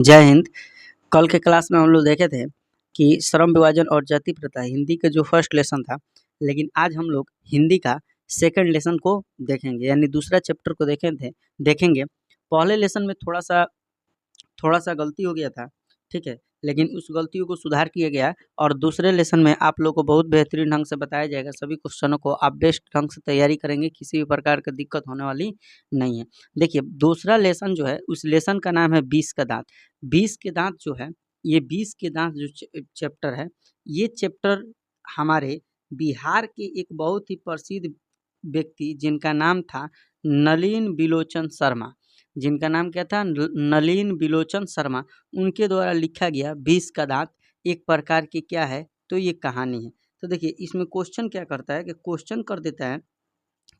जय हिंद। कल के क्लास में हम लोग देखे थे कि श्रम विभाजन और जाति प्रथा हिंदी का जो फर्स्ट लेसन था, लेकिन आज हम लोग हिंदी का सेकंड लेसन को देखेंगे, यानी दूसरा चैप्टर को देखेंगे। पहले लेसन में थोड़ा सा गलती हो गया था, ठीक है, लेकिन उस गलतियों को सुधार किया गया और दूसरे लेसन में आप लोग को बहुत बेहतरीन ढंग से बताया जाएगा। सभी क्वेश्चनों को आप बेस्ट ढंग से तैयारी करेंगे, किसी भी प्रकार की दिक्कत होने वाली नहीं है। देखिए, दूसरा लेसन जो है, उस लेसन का नाम है 20 का दांत। 20 के दांत जो है, ये 20 के दांत जो चैप्टर है, ये चैप्टर हमारे बिहार के एक बहुत ही प्रसिद्ध व्यक्ति जिनका नाम था नलिन बिलोचन शर्मा, जिनका नाम क्या था, नलिन बिलोचन शर्मा, उनके द्वारा लिखा गया 20 का दांत एक प्रकार की क्या है, तो ये कहानी है। तो देखिए, इसमें क्वेश्चन क्या करता है कि क्वेश्चन कर देता है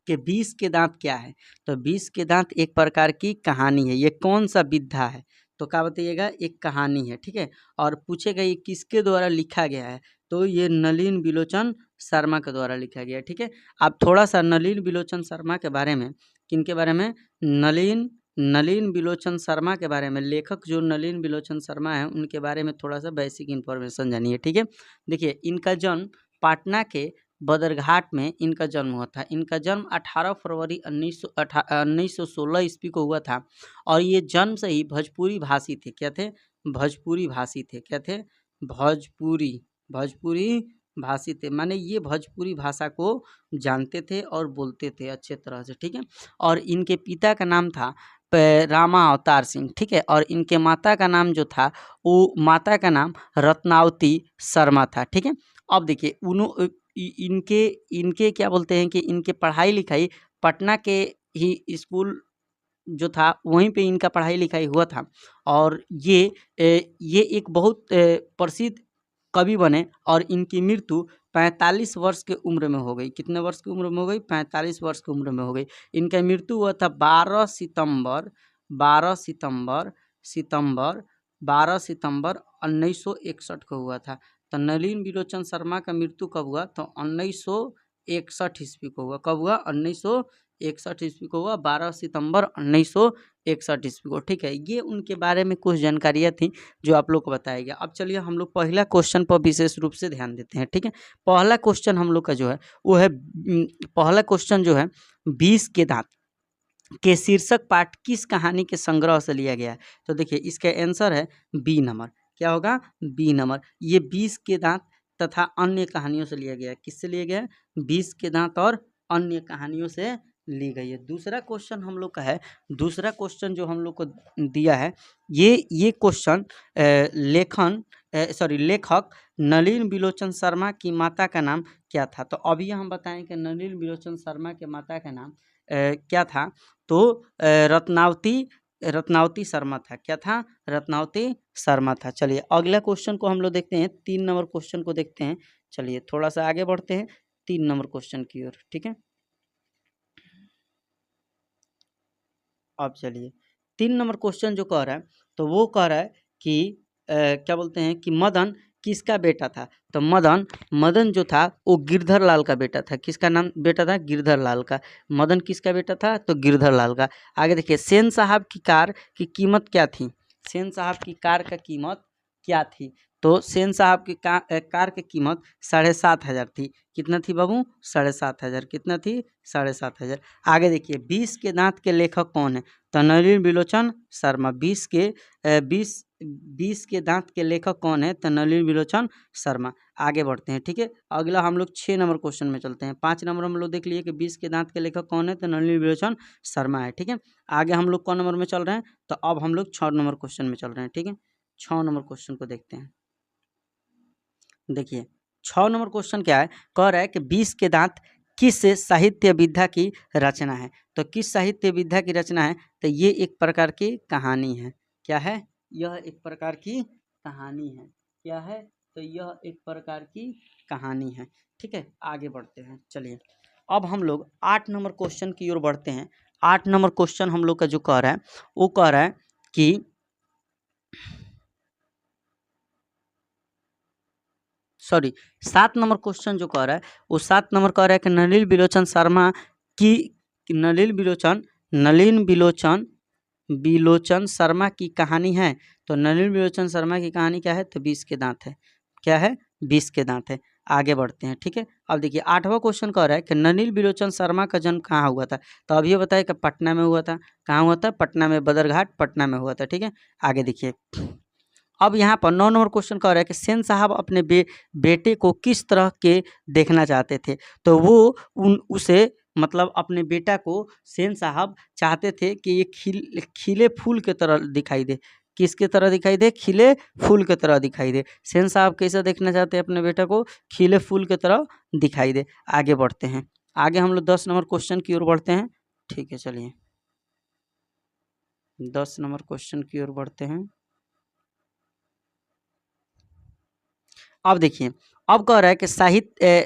कि 20 के दांत क्या है। तो 20 के दांत एक प्रकार की कहानी है। ये कौन सा विधा है, तो क्या बताइएगा, एक कहानी है, ठीक है। और पूछेगा ये किसके द्वारा लिखा गया है, तो ये नलिन बिलोचन शर्मा के द्वारा लिखा गया है, ठीक है। आप थोड़ा सा नलिन बिलोचन शर्मा के बारे में, किनके बारे में, नलिन बिलोचन शर्मा के बारे में, लेखक जो नलिन बिलोचन शर्मा है उनके बारे में थोड़ा सा बेसिक इन्फॉर्मेशन जानिए, ठीक है। देखिए, इनका जन्म पाटना के बदरघाट में इनका जन्म हुआ था। इनका जन्म 18 फरवरी 1916 ईस्वी को हुआ था और ये जन्म से ही भोजपुरी भाषी थे। क्या थे, भोजपुरी भाषी थे। क्या थे, भोजपुरी भाषी थे, माने ये भोजपुरी भाषा को जानते थे और बोलते थे अच्छे तरह से, ठीक है। और इनके पिता का नाम था रामा अवतार सिंह, ठीक है। और इनके माता का नाम जो था, वो माता का नाम रत्नावती शर्मा था, ठीक है। अब देखिए, इनके इनके क्या बोलते हैं कि इनके पढ़ाई लिखाई पटना के ही स्कूल जो था वहीं पे इनका पढ़ाई लिखाई हुआ था। और ये एक बहुत प्रसिद्ध कवि बने और इनकी मृत्यु 45 वर्ष के उम्र में हो गई। कितने वर्ष की उम्र में हो गई, 45 वर्ष की उम्र में हो गई। इनका मृत्यु हुआ था 12 सितंबर 1961 को हुआ था। तो नलिन बिलोचन शर्मा का मृत्यु कब हुआ, तो 1961 ईस्वी को हुआ। कब हुआ, 1961 ईस्वी को हुआ, 12 सितंबर 1961 ईस्वी को, ठीक है। ये उनके बारे में कुछ जानकारियाँ थी जो आप लोग को बताया गया। अब चलिए हम लोग पहला क्वेश्चन पर विशेष रूप से ध्यान देते हैं, ठीक है। पहला क्वेश्चन हम लोग का जो है वो है, पहला क्वेश्चन जो है 20 के दांत के शीर्षक पाठ किस कहानी के संग्रह से लिया गया है। तो देखिए, इसका आंसर है बी नंबर। क्या होगा, बी नंबर। ये 20 के दांत तथा अन्य कहानियों से लिया गया है। किससे लिया गया है, 20 के दांत और अन्य कहानियों से ली गई है। दूसरा क्वेश्चन हम लोग का है, दूसरा क्वेश्चन जो हम लोग को दिया है, ये क्वेश्चन लेखक नलिन बिलोचन शर्मा की माता का नाम क्या था। तो अभी हम बताएं कि नलिन बिलोचन शर्मा के माता का नाम क्या था, तो रत्नावती शर्मा था। क्या था, रत्नावती शर्मा था। चलिए अगला क्वेश्चन को हम लोग देखते हैं, 3 नंबर क्वेश्चन को देखते हैं। चलिए थोड़ा सा आगे बढ़ते हैं 3 नंबर क्वेश्चन की ओर, ठीक है। अब चलिए 3 नंबर क्वेश्चन जो कह रहा है, तो वो कह रहा है कि क्या बोलते हैं कि मदन किसका बेटा था। तो मदन जो था वो गिरधर लाल का बेटा था। किसका नाम बेटा था, गिरधर लाल का। मदन किसका बेटा था, तो गिरधर लाल का। आगे देखिए, सेन साहब की कार की कीमत क्या थी। सेन साहब की कार का कीमत क्या थी, तो सेन साहब की कार की कीमत 7,500 थी। कितना थी बाबू, 7,500। कितना थी, 7,500। आगे देखिए, 20 के दांत के लेखक कौन है, तो नलिन बिलोचन शर्मा। 20 के दांत के लेखक कौन है, तो नलिन बिलोचन शर्मा। आगे बढ़ते हैं, ठीक है। अगला हम लोग 6 नंबर क्वेश्चन में चलते हैं। 5 नंबर हम लोग देख लिए कि 20 के दांत के लेखक कौन है, तो नलिन बिलोचन शर्मा है, ठीक है। आगे हम लोग कौन नंबर में चल रहे हैं, तो अब हम लोग 6 नंबर क्वेश्चन में चल रहे हैं, ठीक है। 6 नंबर क्वेश्चन को देखते हैं। देखिए 6 नंबर क्वेश्चन क्या है, कह रहा है कि 20 के दांत किस साहित्य विधा की रचना है। तो किस साहित्य विधा की रचना है, तो ये एक प्रकार की कहानी है। क्या है, यह एक प्रकार की कहानी है। क्या है, तो यह एक प्रकार की कहानी है, ठीक है। आगे बढ़ते हैं, चलिए अब हम लोग 8 नंबर क्वेश्चन की ओर बढ़ते हैं। 8 नंबर क्वेश्चन हम लोग का जो कह रहा है, वो कह रहा है कि 7 नंबर क्वेश्चन जो कह रहा है, वो 7 नंबर कह रहा है कि नलिन बिलोचन बिलोचन शर्मा की कहानी है। तो नलिन बिलोचन शर्मा की कहानी क्या है? तो 20 के दांत है। क्या है? 20 के दांत है। आगे बढ़ते हैं, ठीक है। अब देखिए 8वां क्वेश्चन कह रहा है कि नलिन बिलोचन शर्मा का जन्म कहाँ हुआ था? तो अभी बताया कि पटना में हुआ था। कहाँ हुआ था? पटना में, बदरघाट पटना में हुआ था, ठीक है। आगे देखिए, अब यहाँ पर 9 नंबर क्वेश्चन कह रहा है कि सेन साहब अपने बेटे को किस तरह के देखना चाहते थे? तो वो उसे मतलब अपने बेटा को सेन साहब चाहते थे कि ये खिले फूल के तरह दिखाई दे। किसके तरह दिखाई दे? खिले फूल के तरह दिखाई दे। सेन साहब कैसा देखना चाहते हैं अपने बेटा को? खिले फूल के तरह दिखाई दे। आगे बढ़ते हैं, आगे हम लोग 10 नंबर क्वेश्चन की ओर बढ़ते हैं, ठीक है। चलिए 10 नंबर क्वेश्चन की ओर बढ़ते हैं। अब देखिए, अब कह रहा है कि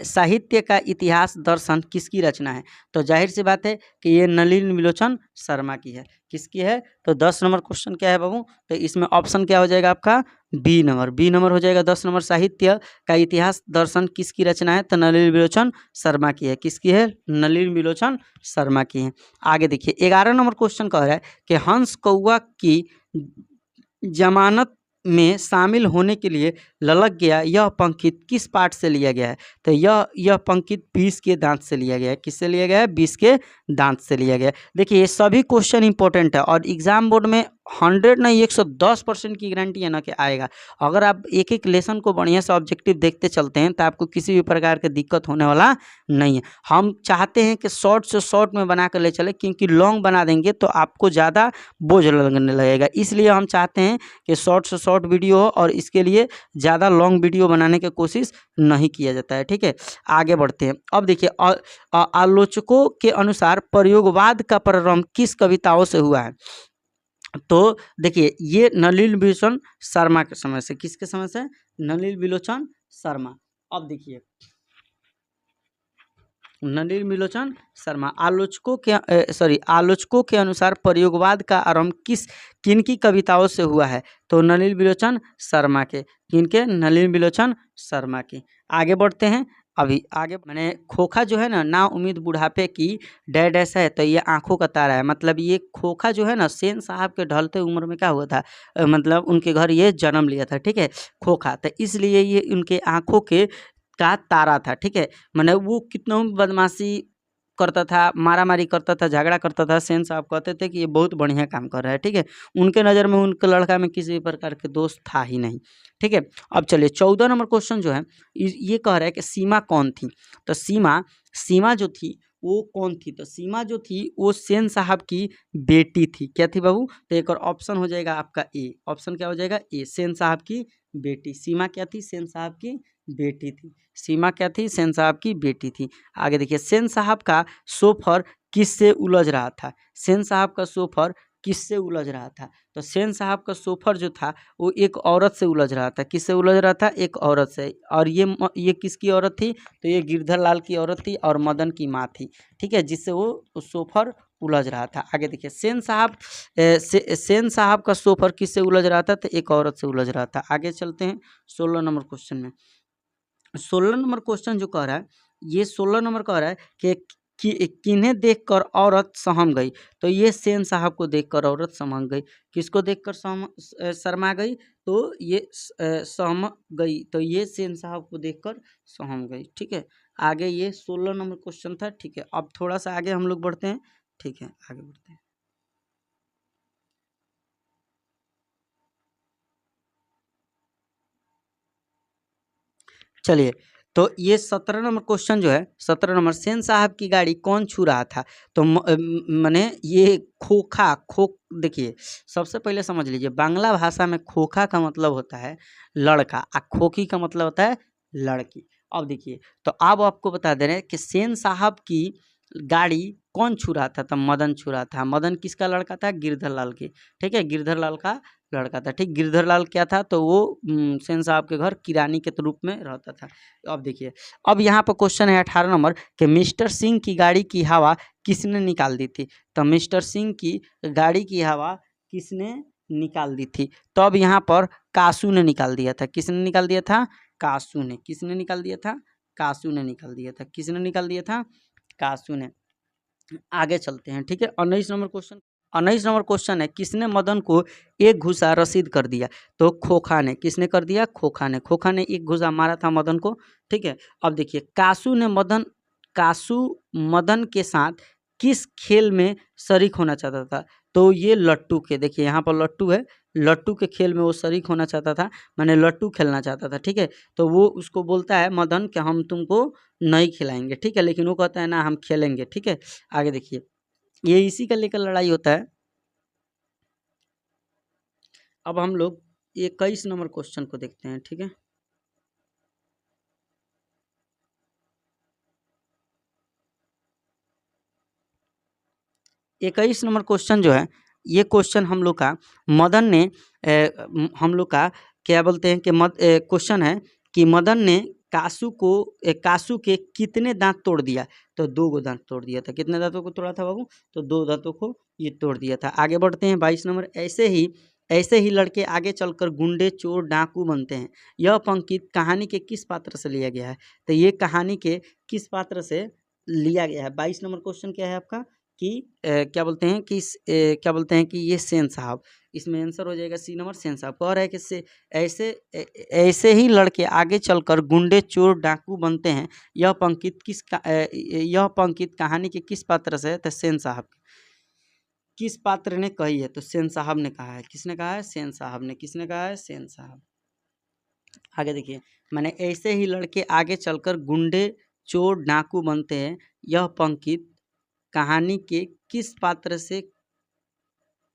साहित्य का इतिहास दर्शन किसकी रचना है? तो जाहिर सी बात है कि ये नलिन बिलोचन शर्मा की है। किसकी है? तो 10 नंबर क्वेश्चन क्या है बाबू? तो इसमें ऑप्शन क्या हो जाएगा आपका? B number. बी नंबर हो जाएगा 10 नंबर। साहित्य का इतिहास दर्शन किसकी रचना है? तो नलिन बिलोचन शर्मा की है। किसकी है? नलिन बिलोचन शर्मा की है। आगे देखिए 11 नंबर क्वेश्चन कह रहा है कि हंस कौआ की जमानत में शामिल होने के लिए ललक गया यह पंक्ति किस पाठ से लिया गया है? तो यह पंक्ति 20 के दांत से लिया गया है। किससे लिया गया है? 20 के दांत से लिया गया है। देखिए ये सभी क्वेश्चन इंपॉर्टेंट है और एग्जाम बोर्ड में 100 नहीं 110% की गारंटी है ना कि आएगा। अगर आप एक एक लेसन को बढ़िया से ऑब्जेक्टिव देखते चलते हैं तो आपको किसी भी प्रकार की दिक्कत होने वाला नहीं है। हम चाहते हैं कि शॉर्ट से शॉर्ट में बना कर ले चले, क्योंकि लॉन्ग बना देंगे तो आपको ज़्यादा बोझ लगने लगेगा। इसलिए हम चाहते हैं कि शॉर्ट से शॉर्ट वीडियो हो और इसके लिए ज़्यादा लॉन्ग वीडियो बनाने की कोशिश नहीं किया जाता है, ठीक है। आगे बढ़ते हैं। अब देखिए आलोचकों के अनुसार प्रयोगवाद का प्रारंभ किस कविताओं से हुआ है? तो देखिए ये नलिन बिलोचन शर्मा के समय से। किसके समय से? नलिन बिलोचन शर्मा। अब देखिए नलिन बिलोचन शर्मा आलोचकों के अनुसार प्रयोगवाद का आरंभ किनकी कविताओं से हुआ है? तो नलिन बिलोचन शर्मा के। किनके? नलिन बिलोचन शर्मा के। आगे बढ़ते हैं। अभी आगे मैंने खोखा जो है ना उम्मीद बुढ़ापे की डैड ऐसा है, तो ये आंखों का तारा है। मतलब ये खोखा जो है ना सेन साहब के ढलते उम्र में क्या हुआ था? मतलब उनके घर ये जन्म लिया था, ठीक है, खोखा। तो इसलिए ये उनके आंखों के का तारा था, ठीक है। मैंने वो कितना बदमाशी करता था, मारा-मारी करता था, झगड़ा करता था। सेन साहब कहते थे कि ये बहुत बढ़िया काम कर रहा है, ठीक है। उनके नज़र में उनके लड़का में किसी भी प्रकार के दोष था ही नहीं, ठीक है। अब चलिए 14 नंबर क्वेश्चन जो है ये कह रहा है कि सीमा कौन थी? तो सीमा जो थी वो कौन थी? तो सीमा जो थी वो सेन साहब की बेटी थी। क्या थी बाबू? तो एक और ऑप्शन हो जाएगा आपका ए। ऑप्शन क्या हो जाएगा? ए। सेन साहब की बेटी। सीमा क्या थी? सेन साहब की बेटी थी। सीमा क्या थी? सेन साहब की बेटी थी। आगे देखिए सेन साहब का सोफर किससे उलझ रहा था? सेन साहब का सोफर किससे उलझ रहा था? तो सेन साहब का सोफर जो था वो एक औरत से उलझ रहा था। किससे उलझ रहा था? एक औरत से। और ये किसकी औरत थी? तो ये गिरधर लाल की औरत थी और मदन की माँ थी, ठीक है, जिससे वो सोफर उलझ रहा था। आगे देखिए सेन साहब का सोफर किससे उलझ रहा था? तो एक औरत से उलझ रहा था। आगे चलते हैं 16 नंबर क्वेश्चन में। 16 नंबर क्वेश्चन जो कह रहा है, ये 16 नंबर कह रहा है कि किन्हें देखकर औरत सहम गई? तो ये सेन साहब को देखकर औरत सहम गई। किसको देखकर शर्मा गई? तो ये सहम गई, तो ये सेन साहब को देखकर सहम गई, ठीक है। आगे ये 16 नंबर क्वेश्चन था, ठीक है। अब थोड़ा सा आगे हम लोग बढ़ते हैं, ठीक है, आगे बढ़ते हैं। चलिए तो ये 17 नंबर क्वेश्चन जो है, 17 नंबर, सेन साहब की गाड़ी कौन छू रहा था? तो माने ये देखिए सबसे पहले समझ लीजिए बांग्ला भाषा में खोखा का मतलब होता है लड़का और खोखी का मतलब होता है लड़की। अब देखिए तो अब आपको बता दे रहे हैं कि सेन साहब की गाड़ी कौन छू रहा था? तो मदन छू रहा था। मदन किसका लड़का था? गिरधर लाल की, ठीक है, गिरधर लाल का लड़का था, ठीक। गिरधर लाल क्या था? तो वो सेन साहब के घर किरानी के रूप में रहता था। अब देखिए अब यहाँ पर क्वेश्चन है 18 नंबर कि मिस्टर सिंह की गाड़ी की हवा किसने निकाल दी थी? तो मिस्टर सिंह की गाड़ी की हवा किसने निकाल दी थी? तो अब यहाँ पर कासू ने निकाल दिया था। किसने निकाल दिया था? कासू ने। किसने निकाल दिया था? कासू ने निकाल दिया था। किसने निकाल दिया था? कासू ने। आगे चलते हैं, ठीक है। 19 नंबर क्वेश्चन। 19 नंबर क्वेश्चन है, किसने मदन को एक घुसा रसीद कर दिया? तो खोखा ने। किसने कर दिया? खोखा ने। खोखा ने एक घुसा मारा था मदन को, ठीक है। अब देखिए, कासू मदन के साथ किस खेल में शरीक होना चाहता था? तो ये लट्टू के, देखिए यहाँ पर लट्टू है, लट्टू के खेल में वो शरीक होना चाहता था, मैंने लट्टू खेलना चाहता था, ठीक है। तो वो उसको बोलता है मदन कि हम तुमको नहीं खिलाएंगे, ठीक है, लेकिन वो कहता है ना हम खेलेंगे, ठीक है। आगे देखिए, ये इसी का लेकर लड़ाई होता है। अब हम लोग 21 नंबर क्वेश्चन को देखते हैं, ठीक है। इक्कीस नंबर क्वेश्चन जो है, ये क्वेश्चन हम लोग का मदन ने हम लोग का क्या बोलते हैं कि क्वेश्चन है कि मदन ने कासू के कितने दांत तोड़ दिया? तो 2 गो दांत तोड़ दिया था। कितने दांतों को तोड़ा था बाबू? तो 2 दांतों को ये तोड़ दिया था। आगे बढ़ते हैं 22 नंबर। ऐसे ही लड़के आगे चलकर गुंडे, चोर, डाकू बनते हैं। यह पंक्ति कहानी के किस पात्र से लिया गया है? तो ये कहानी के किस पात्र से लिया गया है? 22 नंबर क्वेश्चन क्या है आपका कि क्या बोलते हैं कि क्या बोलते हैं कि ये सेन साहब, इसमें आंसर हो जाएगा सी नंबर, सेन साहब। कह रहा है कि ऐसे ही लड़के आगे चलकर गुंडे, चोर, डाकू बनते हैं। यह पंक्ति कहानी के किस पात्र से है? तो सेन साहब। किस पात्र ने कही है? तो सेन साहब ने कहा है। किसने कहा है? सेन साहब ने। किसने कहा है? सेन साहब। आगे देखिए, मैंने ऐसे ही लड़के आगे चलकर गुंडे, चोर, डाकू बनते हैं, यह पंक्ति कहानी के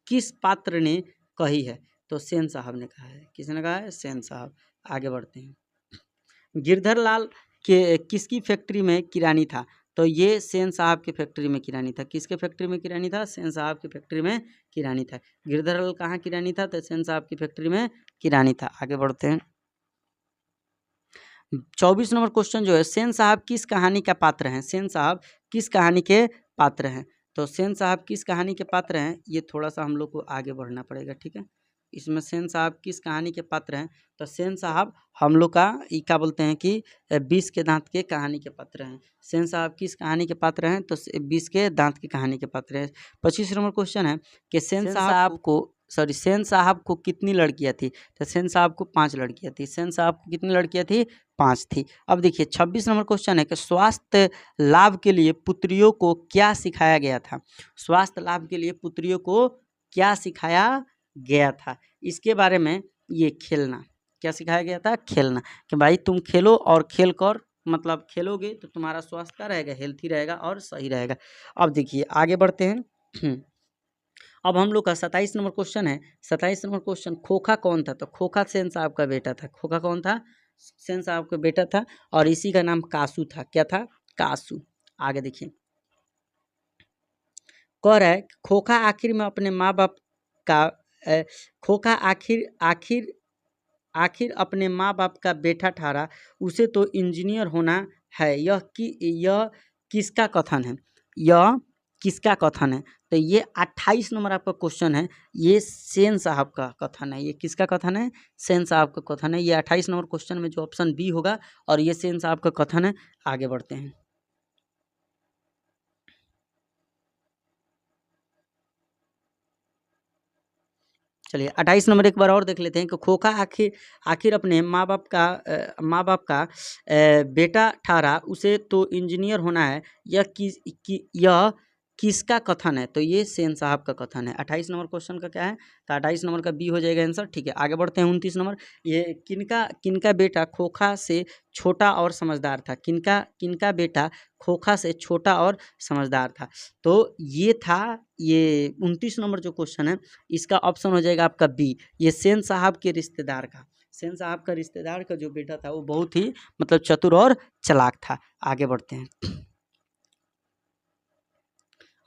किस पात्र ने कही है? तो सेन साहब ने कहा है। किसने कहा है? सेन साहब। आगे बढ़ते हैं। गिरधर लाल के किसकी फैक्ट्री में किरानी था? तो ये सेन साहब की फैक्ट्री में किरानी था। किसके फैक्ट्री में किरानी था? सेन साहब की फैक्ट्री में किरानी था। गिरधर लाल कहाँ किरानी था? तो सेन साहब की फैक्ट्री में किरानी था। आगे बढ़ते हैं। 24 नंबर क्वेश्चन जो है, सेन साहब किस कहानी का पात्र हैं? सेन साहब किस कहानी के पात्र हैं? तो सेन साहब किस कहानी के पात्र हैं? ये थोड़ा सा हम लोग को आगे बढ़ना पड़ेगा, ठीक है। इसमें सेन साहब किस कहानी के पात्र हैं? तो सेन साहब हम लोग का क्या बोलते हैं कि 20 के दांत के कहानी के पात्र हैं। सेन साहब किस कहानी के पात्र हैं? तो 20 के दांत की कहानी के पात्र हैं। 25 नंबर क्वेश्चन है कि सेन साहब को कितनी लड़कियां थी? तो सेन साहब को 5 लड़कियां थी। सेन साहब को कितनी लड़कियां थी? 5 थी। अब देखिए 26 नंबर क्वेश्चन है कि स्वास्थ्य लाभ के लिए पुत्रियों को क्या सिखाया गया था? स्वास्थ्य लाभ के लिए पुत्रियों को क्या सिखाया गया था? इसके बारे में ये खेलना, क्या सिखाया गया था? खेलना, कि भाई तुम खेलो और खेल कर मतलब खेलोगे तो तुम्हारा स्वास्थ्य क्या रहेगा? हेल्थी रहेगा और सही रहेगा। अब देखिए आगे बढ़ते हैं। अब हम लोग का 27 नंबर क्वेश्चन है। 27 नंबर क्वेश्चन, खोखा कौन था? तो खोखा सेन साहब का बेटा था। खोखा कौन था? सेन साहब का बेटा था और इसी का नाम कासू था। क्या था? कासू। आगे देखिए, कह रहा है खोखा आखिर में अपने माँ बाप का खोखा आखिर अपने माँ बाप का बेटा ठहरा, उसे तो इंजीनियर होना है। यह किसका कथन है? यह किसका कथन है? तो ये 28 नंबर आपका क्वेश्चन है। ये सेन साहब का कथन है। ये किसका कथन है? सेन साहब का कथन है। ये 28 नंबर क्वेश्चन में जो ऑप्शन बी होगा और ये सेन साहब का कथन है। आगे बढ़ते हैं। चलिए 28 नंबर एक बार और देख लेते हैं कि खोखा आखिर अपने माँ बाप का बेटा ठहरा, उसे तो इंजीनियर होना है। यह किसका कथन है? तो ये सेन साहब का कथन है। 28 नंबर क्वेश्चन का क्या है? तो 28 नंबर का बी हो जाएगा आंसर, ठीक है। आगे बढ़ते हैं 29 नंबर। ये किनका बेटा खोखा से छोटा और समझदार था? किनका बेटा खोखा से छोटा और समझदार था? तो ये था ये 29 नंबर जो क्वेश्चन है, इसका ऑप्शन हो जाएगा आपका बी। ये सेन साहब के रिश्तेदार का, सेन साहब का रिश्तेदार का जो बेटा था वो बहुत ही मतलब चतुर और चालाक था। आगे बढ़ते हैं।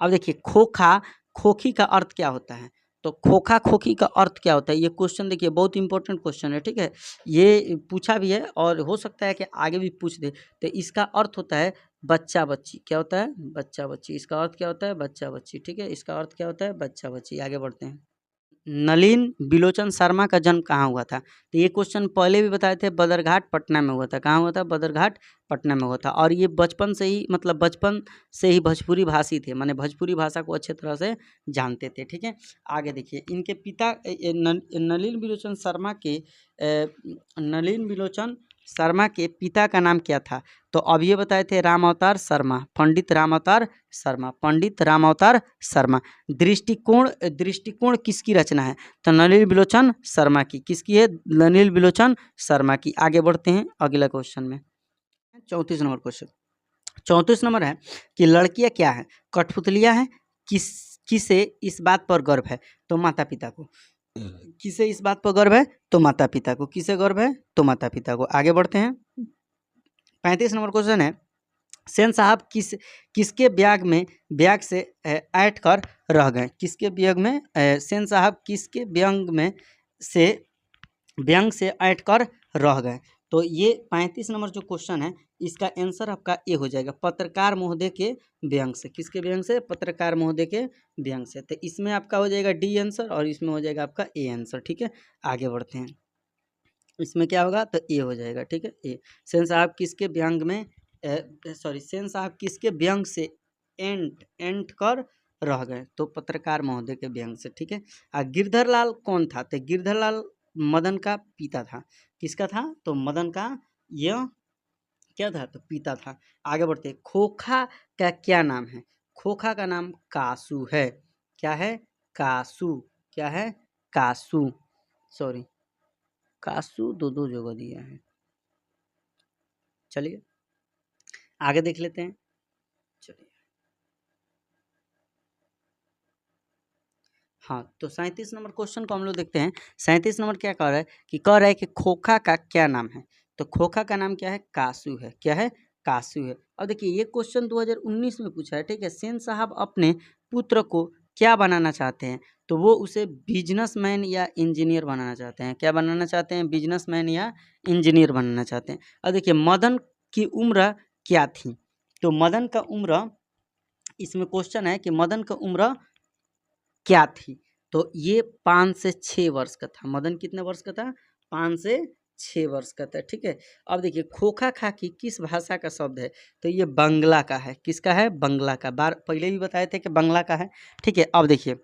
अब देखिए खोखा खोखी का अर्थ क्या होता है? तो खोखा खोखी का अर्थ क्या होता है? ये क्वेश्चन देखिए बहुत इंपॉर्टेंट क्वेश्चन है, ठीक है। ये पूछा भी है और हो सकता है कि आगे भी पूछ दे। तो इसका अर्थ होता है बच्चा बच्ची। क्या होता है? बच्चा बच्ची। इसका अर्थ क्या होता है? बच्चा बच्ची, ठीक है। इसका अर्थ क्या होता है? बच्चा बच्ची। आगे बढ़ते हैं। नलिन बिलोचन शर्मा का जन्म कहाँ हुआ था? तो ये क्वेश्चन पहले भी बताए थे, बदरघाट पटना में हुआ था। कहाँ हुआ था? बदरघाट पटना में हुआ था। और ये बचपन से ही मतलब बचपन से ही भोजपुरी भाषी थे, माने भोजपुरी भाषा को अच्छे तरह से जानते थे। ठीक है, आगे देखिए, इनके पिता नलिन बिलोचन शर्मा के नलिन बिलोचन शर्मा के पिता का नाम क्या था? तो अब ये बताए थे राम अवतार शर्मा, पंडित राम अवतार शर्मा, पंडित राम अवतार शर्मा। दृष्टिकोण दृष्टिकोण किसकी रचना है? तो नलिन बिलोचन शर्मा की। किसकी है? नलिन बिलोचन शर्मा की। आगे बढ़ते हैं अगला क्वेश्चन में। 34 नंबर क्वेश्चन। 34 नंबर है कि लड़कियां क्या है? कठपुतलियां हैं। किसे इस बात पर गर्व है? तो माता पिता को। किसे इस बात पर गर्व है? तो माता पिता को। किसे गर्व है? तो माता पिता को। आगे बढ़ते हैं। 35 नंबर क्वेश्चन है, सेन साहब किसके ब्याग से ऐंठ कर रह गए? किसके ब्याग में सेन साहब किसके व्यंग से ऐंठ कर रह गए? तो ये 35 नंबर जो क्वेश्चन है, इसका आंसर आपका ए हो जाएगा, पत्रकार महोदय के व्यंग से। किसके व्यंग से? पत्रकार महोदय के व्यंग से। तो इसमें आपका हो जाएगा डी आंसर और इसमें हो जाएगा आपका ए आंसर। ठीक है, आगे बढ़ते हैं। इसमें क्या होगा? तो ए हो जाएगा। ठीक है, ए। सेन साहब किसके व्यंग में सेन साहब किसके व्यंग से एंट कर रह गए? तो पत्रकार महोदय के व्यंग से। ठीक है, गिरधर लाल कौन था? तो गिरधर लाल मदन का पिता था। किसका था? तो मदन का यह क्या था? तो पिता था। आगे बढ़ते, खोखा का क्या नाम है? खोखा का नाम कासू है। क्या है? कासू। क्या है? कासू। सॉरी, कासू दो जगह दिया है। चलिए आगे देख लेते हैं। चलिए, हाँ, तो 37 नंबर क्वेश्चन को हम लोग देखते हैं। 37 नंबर क्या कह रहा है कि कि खोखा का क्या नाम है? तो खोखा का नाम क्या है? कासू है। क्या है? कासू है। अब देखिए, ये क्वेश्चन 2019 में पूछा है। ठीक है, सेन साहब अपने पुत्र को क्या बनाना चाहते हैं? तो वो उसे बिजनेसमैन या इंजीनियर बनाना चाहते हैं। क्या बनाना चाहते हैं? बिजनेसमैन या इंजीनियर बनाना चाहते हैं। अब देखिए, मदन की उम्र क्या थी? तो मदन का उम्र, इसमें क्वेश्चन है कि मदन का उम्र क्या थी? तो ये 5 से 6 वर्ष का था। मदन कितने वर्ष का था? 5 से 6 वर्ष का था। ठीक है, अब देखिए, खोखा खाकी किस भाषा का शब्द है? तो ये बंगला का है। किसका है? बंगला का। पहले भी बताए थे कि बंगला का है। ठीक है, अब देखिए,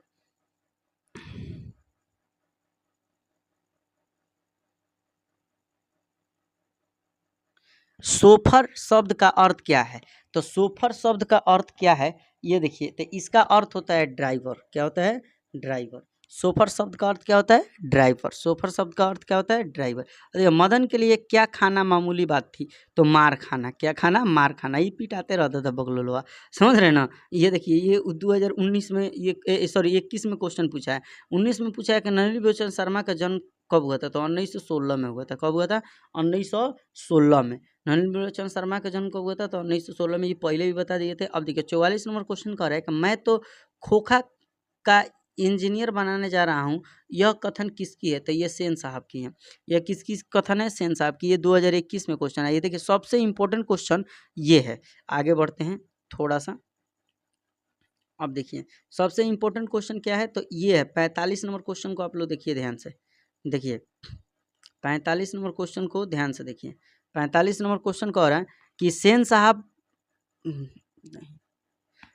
सोफर शब्द का अर्थ क्या है? तो सोफर शब्द का अर्थ क्या है? ये देखिए, तो इसका अर्थ होता है ड्राइवर। क्या होता है? ड्राइवर। सोफर शब्द का अर्थ क्या होता है? ड्राइवर। सोफर शब्द का अर्थ क्या होता है? ड्राइवर। अरे, मदन के लिए क्या खाना मामूली बात थी? तो मार खाना। क्या खाना? मार खाना। ये पिटाते रहता था बगलोलवा। समझ रहे ना? ये देखिए, ये 2019 में ये सॉरी 21 में क्वेश्चन पूछा है। 19 में पूछा है कि नलिनी बिलोचन शर्मा का जन्म कब हुआ था? तो 1916 में हुआ था। कब हुआ था? 1916 में। नलिनी बिलोचन शर्मा का जन्म कब हुआ था? तो 1916 में। ये पहले भी बता दिए थे। अब देखिए, 44 नंबर क्वेश्चन कह रहा है कि मैं तो खोखा का इंजीनियर बनाने जा रहा हूँ, यह कथन किसकी है? तो ये सेन साहब की है। यह किसकी कथन है? सेन साहब की। ये 2021 में क्वेश्चन है। ये देखिए, सबसे इंपॉर्टेंट क्वेश्चन ये है। आगे बढ़ते हैं थोड़ा सा। अब देखिए, सबसे इंपॉर्टेंट क्वेश्चन क्या है? तो ये है 45 नंबर क्वेश्चन को आप लोग देखिए ध्यान से। देखिए, 45 नंबर क्वेश्चन को ध्यान से देखिए। 45 नंबर क्वेश्चन कह रहा है कि सेन साहब नहीं,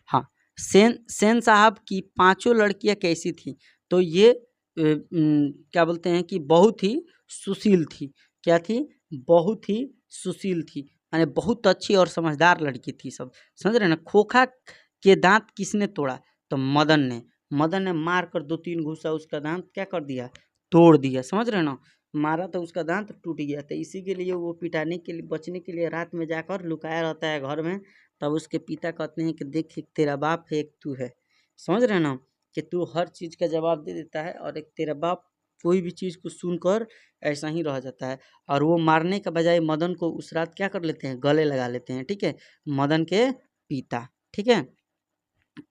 हाँ, सेन साहब की पांचों लड़कियां कैसी थी? तो ये क्या बोलते हैं कि बहुत ही सुशील थी। क्या थी? बहुत ही सुशील थी, यानी बहुत अच्छी और समझदार लड़की थी सब। समझ रहे ना? खोखा के दांत किसने तोड़ा? तो मदन ने। मदन ने मार कर 2-3 घूसा उसका दांत क्या कर दिया? तोड़ दिया। समझ रहे ना? मारा तो उसका दांत टूट गया। तो इसी के लिए वो पिटाने के लिए, बचने के लिए रात में जाकर लुकाया रहता है घर में। तब उसके पिता कहते हैं कि देख, एक तेरा बाप है, एक तू है। समझ रहे ना? कि तू हर चीज़ का जवाब दे देता है और एक तेरा बाप कोई भी चीज़ को सुनकर ऐसा ही रह जाता है। और वो मारने के बजाय मदन को उस रात क्या कर लेते हैं? गले लगा लेते हैं। ठीक है, मदन के पिता। ठीक है,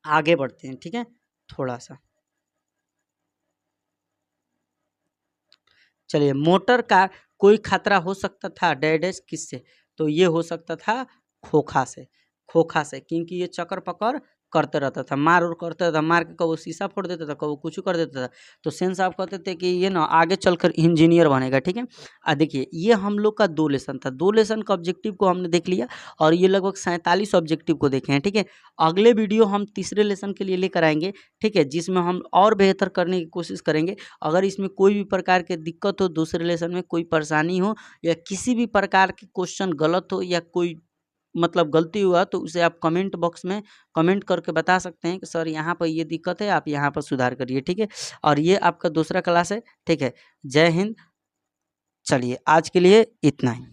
आगे बढ़ते हैं। ठीक है, थोड़ा सा चलिए, मोटर का कोई खतरा हो सकता था डैडेस किससे? तो ये हो सकता था खोखा से। खोखा से, क्योंकि ये चक्कर पकड़ करते रहता था, मार और करता था, मार के कभी शीशा फोड़ देता था, कभी कुछ कर देता था। तो सेन साहब कहते थे कि ये ना आगे चलकर इंजीनियर बनेगा, ठीक है। देखिए ये हम लोग का 2 लेसन था, 2 लेसन का ऑब्जेक्टिव को हमने देख लिया और ये लगभग 47 ऑब्जेक्टिव को देखे हैं, ठीक है। अगले वीडियो हम तीसरे लेसन के लिए लेकर आएंगे, ठीक है, जिसमें हम और बेहतर करने की कोशिश करेंगे। अगर इसमें कोई भी प्रकार की दिक्कत हो, दूसरे लेसन में कोई परेशानी हो या किसी भी प्रकार के क्वेश्चन गलत हो या कोई मतलब गलती हुआ, तो उसे आप कमेंट बॉक्स में कमेंट करके बता सकते हैं कि सर यहाँ पर ये दिक्कत है, आप यहाँ पर सुधार करिए, ठीक है। और ये आपका दूसरा क्लास है, ठीक है। जय हिंद। चलिए आज के लिए इतना ही।